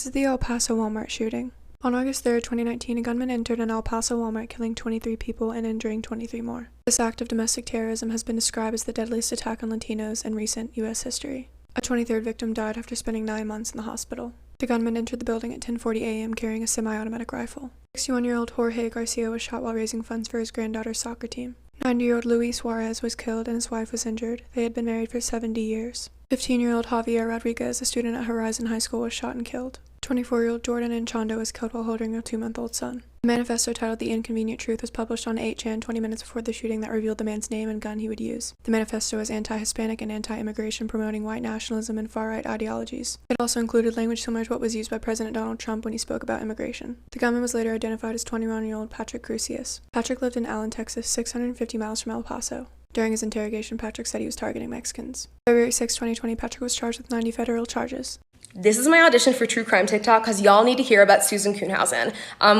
This is the El Paso Walmart shooting. On August 3rd, 2019, a gunman entered an El Paso Walmart, killing 23 people and injuring 23 more. This act of domestic terrorism has been described as the deadliest attack on Latinos in recent U.S. history. A 23rd victim died after spending 9 months in the hospital. The gunman entered the building at 10:40 a.m. carrying a semi-automatic rifle. 61-year-old Jorge Garcia was shot while raising funds for his granddaughter's soccer team. 90-year-old Luis Juarez was killed and his wife was injured. They had been married for 70 years. 15-year-old Javier Rodriguez, a student at Horizon High School, was shot and killed. 24-year-old Jordan Anchondo was killed while holding a 2-month-old son. A manifesto titled The Inconvenient Truth was published on 8chan 20 minutes before the shooting that revealed the man's name and gun he would use. The manifesto was anti-Hispanic and anti-immigration, promoting white nationalism and far-right ideologies. It also included language similar to what was used by President Donald Trump when he spoke about immigration. The gunman was later identified as 21-year-old Patrick Crucius. Patrick lived in Allen, Texas, 650 miles from El Paso. During his interrogation, Patrick said he was targeting Mexicans. February 6, 2020, Patrick was charged with 90 federal charges. This is my audition for True Crime TikTok because y'all need to hear about Susan Coonhausen.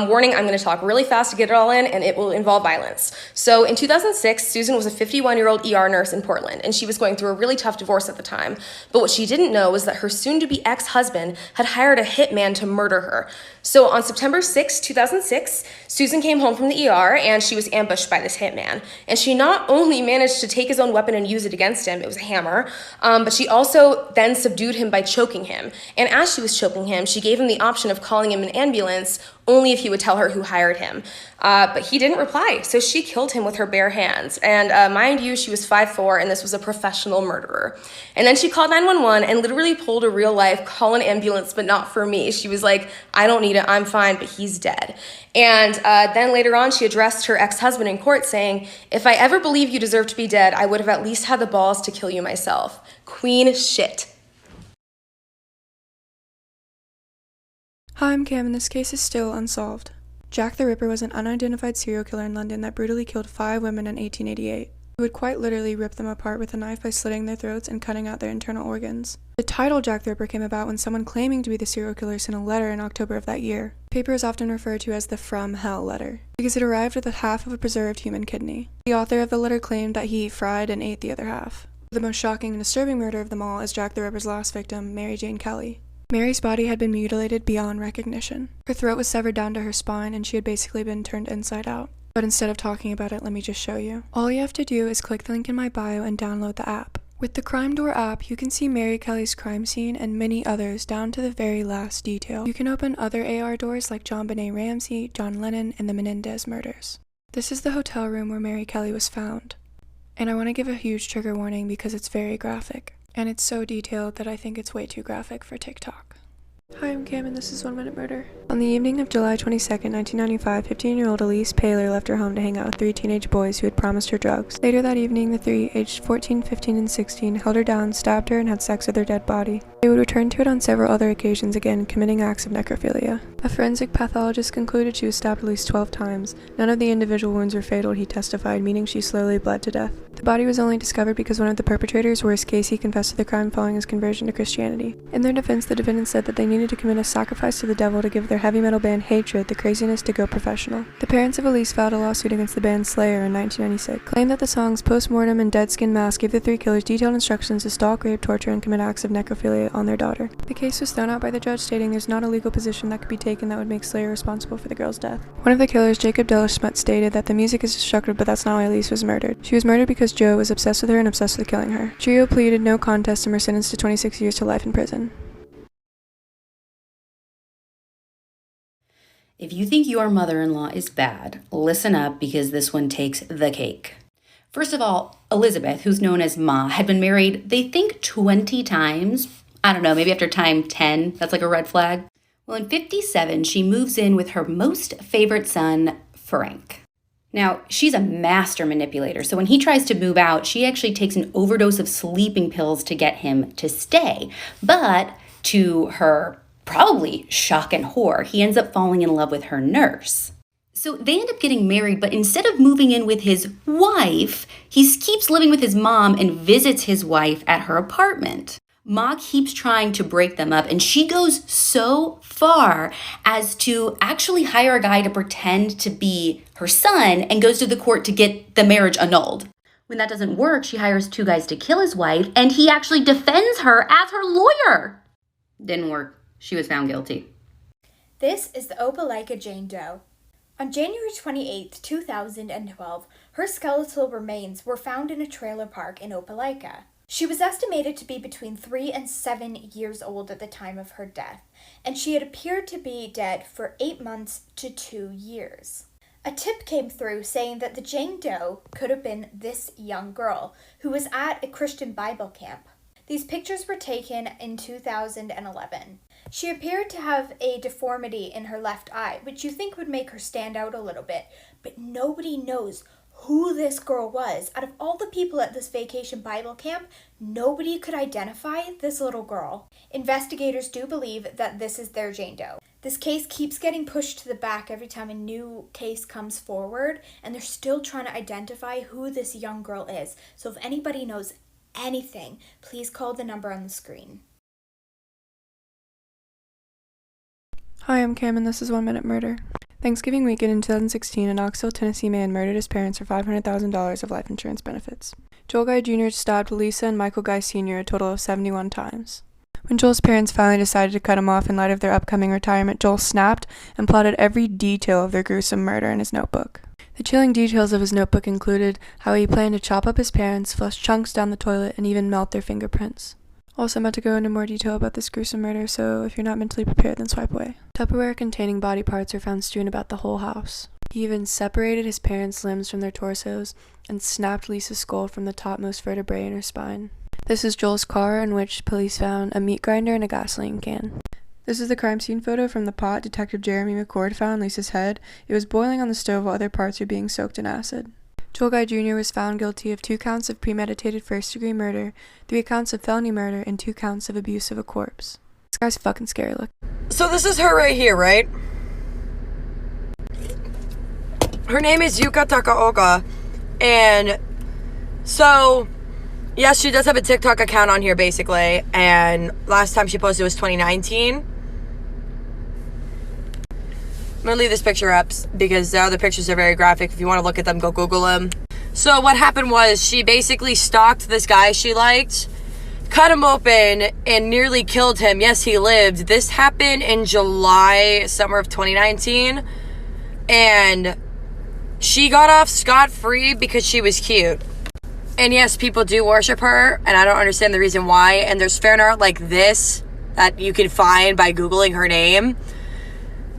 Warning, I'm going to talk really fast to get it all in, and it will involve violence. So in 2006, Susan was a 51-year-old ER nurse in Portland, and she was going through a really tough divorce at the time. But what she didn't know was that her soon-to-be ex-husband had hired a hitman to murder her. So on September 6, 2006, Susan came home from the ER, and she was ambushed by this hitman. And she not only managed to take his own weapon and use it against him, it was a hammer, but she also then subdued him by choking him. And as she was choking him, she gave him the option of calling him an ambulance only if he would tell her who hired him. But he didn't reply, so she killed him with her bare hands. And mind you, she was 5'4", and this was a professional murderer. And then she called 911 and literally pulled a real-life call an ambulance, but not for me. She was like, I don't need it, I'm fine, but he's dead. And then later on, she addressed her ex-husband in court saying, if I ever believe you deserve to be dead, I would have at least had the balls to kill you myself. Queen shit. Hi, I'm Cam, and this case is still unsolved. Jack the Ripper was an unidentified serial killer in London that brutally killed 5 women in 1888. He would quite literally rip them apart with a knife by slitting their throats and cutting out their internal organs. The title Jack the Ripper came about when someone claiming to be the serial killer sent a letter in October of that year. The paper is often referred to as the From Hell letter, because it arrived with a half of a preserved human kidney. The author of the letter claimed that he fried and ate the other half. The most shocking and disturbing murder of them all is Jack the Ripper's last victim, Mary Jane Kelly. Mary's body had been mutilated beyond recognition. Her throat was severed down to her spine, and she had basically been turned inside out. But instead of talking about it, let me just show you. All you have to do is click the link in my bio and download the app. With the Crime Door app, you can see Mary Kelly's crime scene and many others down to the very last detail. You can open other AR doors like John Benet Ramsey, John Lennon, and the Menendez murders. This is the hotel room where Mary Kelly was found. And I want to give a huge trigger warning because it's very graphic. And it's so detailed that I think it's way too graphic for TikTok. Hi, I'm Cam, and this is 1 Minute Murder. On the evening of July 22nd, 1995, 15-year-old Elise Paylor left her home to hang out with 3 teenage boys who had promised her drugs. Later that evening, the 3, aged 14, 15, and 16, held her down, stabbed her, and had sex with her dead body. They would return to it on several other occasions, again committing acts of necrophilia. A forensic pathologist concluded she was stabbed at least 12 times. None of the individual wounds were fatal, he testified, meaning she slowly bled to death. The body was only discovered because one of the perpetrators, Horace Casey, confessed to the crime following his conversion to Christianity. In their defense, the defendants said that they needed to commit a sacrifice to the devil to give their heavy metal band Hatred the craziness to go professional. The parents of Elise filed a lawsuit against the band Slayer in 1996, claimed that the songs Postmortem and Dead Skin Mask gave the 3 killers detailed instructions to stalk, rape, torture, and commit acts of necrophilia on their daughter. The case was thrown out by the judge, stating there's not a legal position that could be taken that would make Slayer responsible for the girl's death. One of the killers, Jacob Delashmutt, stated that the music is destructive, but that's not why Elise was murdered. She was murdered because Joe was obsessed with her and obsessed with killing her. Trio pleaded no contest and were sentenced to 26 years to life in prison. If you think your mother-in-law is bad, listen up because this one takes the cake. First of all, Elizabeth, who's known as Ma, had been married, they think 20 times. I don't know, maybe after time 10, that's like a red flag. Well, in 57, she moves in with her most favorite son, Frank. Now, she's a master manipulator, so when he tries to move out, she actually takes an overdose of sleeping pills to get him to stay. But to her probably shock and horror, he ends up falling in love with her nurse. So they end up getting married, but instead of moving in with his wife, he keeps living with his mom and visits his wife at her apartment. Ma keeps trying to break them up, and she goes so far as to actually hire a guy to pretend to be her son and goes to the court to get the marriage annulled. When that doesn't work, she hires 2 guys to kill his wife, and he actually defends her as her lawyer. Didn't work. She was found guilty. This is the Opelika Jane Doe. On January 28, 2012, her skeletal remains were found in a trailer park in Opelika. She was estimated to be between 3 and 7 years old at the time of her death, and she had appeared to be dead for 8 months to 2 years. A tip came through saying that the Jane Doe could have been this young girl who was at a Christian Bible camp. These pictures were taken in 2011. She appeared to have a deformity in her left eye, which you think would make her stand out a little bit, but nobody knows who this girl was. Out of all the people at this vacation Bible camp, nobody could identify this little girl. Investigators do believe that this is their Jane Doe. This case keeps getting pushed to the back every time a new case comes forward, and they're still trying to identify who this young girl is. So if anybody knows anything, please call the number on the screen. Hi, I'm Cam, and this is 1 Minute Murder. Thanksgiving weekend in 2016, a Knoxville, Tennessee man murdered his parents for $500,000 of life insurance benefits. Joel Guy Jr. stabbed Lisa and Michael Guy Sr. a total of 71 times. When Joel's parents finally decided to cut him off in light of their upcoming retirement, Joel snapped and plotted every detail of their gruesome murder in his notebook. The chilling details of his notebook included how he planned to chop up his parents, flush chunks down the toilet, and even melt their fingerprints. Also, I'm about to go into more detail about this gruesome murder, so if you're not mentally prepared, then swipe away. Tupperware containing body parts are found strewn about the whole house. He even separated his parents' limbs from their torsos and snapped Lisa's skull from the topmost vertebrae in her spine. This is Joel's car, in which police found a meat grinder and a gasoline can. This is the crime scene photo from the pot Detective Jeremy McCord found Lisa's head. It was boiling on the stove while other parts were being soaked in acid. Joel Guy Jr. was found guilty of 2 counts of premeditated first-degree murder, 3 counts of felony murder, and 2 counts of abuse of a corpse. This guy's fucking scary looking. So this is her right here, right? Her name is Yuka Takaoka, and so, yes, she does have a TikTok account on here, basically, and last time she posted was 2019. I'm gonna leave this picture up because the other pictures are very graphic. If you want to look at them, go Google them. So what happened was she basically stalked this guy she liked, cut him open, and nearly killed him. Yes, he lived. This happened in July, summer of 2019, and she got off scot-free because she was cute. And yes, people do worship her, and I don't understand the reason why. And there's fan art like this that you can find by Googling her name.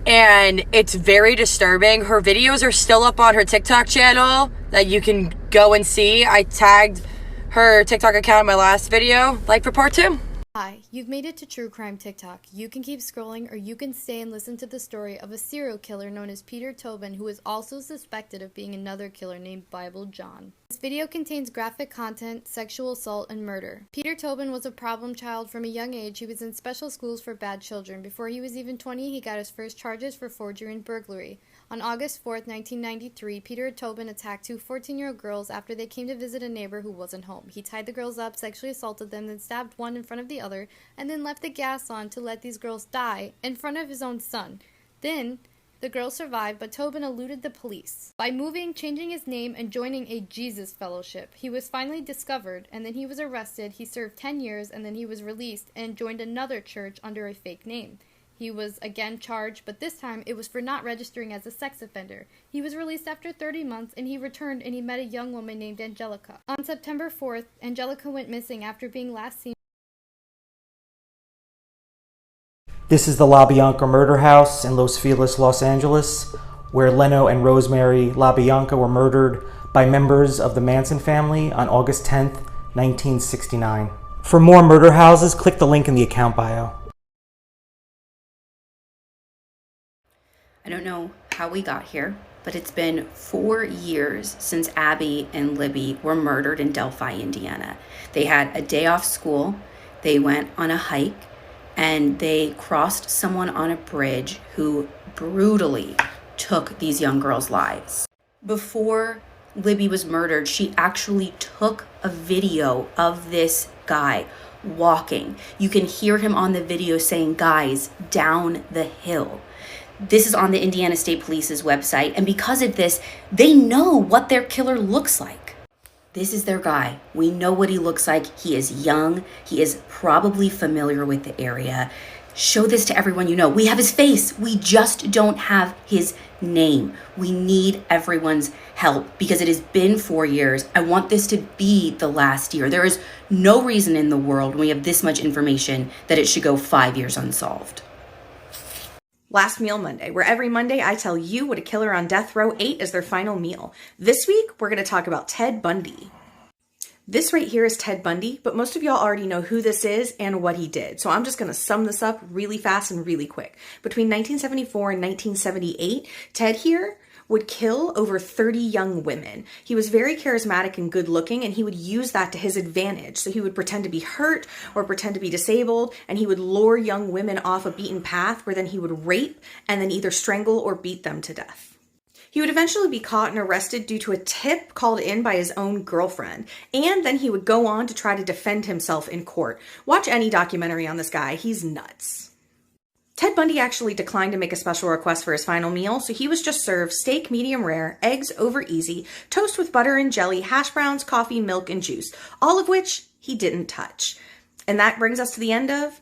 And it's very disturbing. Her videos are still up on her TikTok channel that you can go and see. I tagged her TikTok account in my last video. Like for part 2. Hi, you've made it to True Crime TikTok. You can keep scrolling or you can stay and listen to the story of a serial killer known as Peter Tobin, who is also suspected of being another killer named Bible John. This video contains graphic content, sexual assault, and murder. Peter Tobin was a problem child from a young age. He was in special schools for bad children. Before he was even 20, he got his first charges for forgery and burglary. On August 4th, 1993, Peter Tobin attacked 2 14-year-old girls after they came to visit a neighbor who wasn't home. He tied the girls up, sexually assaulted them, then stabbed one in front of the other, and then left the gas on to let these girls die in front of his own son. Then, the girls survived, but Tobin eluded the police. By moving, changing his name, and joining a Jesus fellowship, he was finally discovered, and then he was arrested. He served 10 years, and then he was released and joined another church under a fake name. He was again charged, but this time it was for not registering as a sex offender. He was released after 30 months, and he returned and he met a young woman named Angelica. On September 4th, Angelica went missing after being last seen. This is the La Bianca murder house in Los Feliz, Los Angeles, where Leno and Rosemary La Bianca were murdered by members of the Manson family on August 10th, 1969. For more murder houses, click the link in the account bio. I don't know how we got here, but it's been 4 years since Abby and Libby were murdered in Delphi, Indiana. They had a day off school, they went on a hike, and they crossed someone on a bridge who brutally took these young girls' lives. Before Libby was murdered, she actually took a video of this guy walking. You can hear him on the video saying, "Guys, down the hill." This is on the Indiana State Police's website, and because of this, they know what their killer looks like. This is their guy. We know what he looks like. He is young. He is probably familiar with the area. Show this to everyone you know. We have his face. We just don't have his name. We need everyone's help because it has been 4 years. I want this to be the last year. There is no reason in the world when we have this much information that it should go 5 years unsolved. Last Meal Monday, where every Monday I tell you what a killer on death row ate as their final meal. This week, we're going to talk about Ted Bundy. This right here is Ted Bundy, but most of y'all already know who this is and what he did. So I'm just going to sum this up really fast and really quick. Between 1974 and 1978, Ted here would kill over 30 young women. He was very charismatic and good looking, and he would use that to his advantage. So he would pretend to be hurt or pretend to be disabled, and he would lure young women off a beaten path where then he would rape and then either strangle or beat them to death. He would eventually be caught and arrested due to a tip called in by his own girlfriend, and then he would go on to try to defend himself in court. Watch any documentary on this guy, he's nuts. Ted Bundy actually declined to make a special request for his final meal, so he was just served steak medium rare, eggs over easy, toast with butter and jelly, hash browns, coffee, milk, and juice, all of which he didn't touch. And that brings us to the end of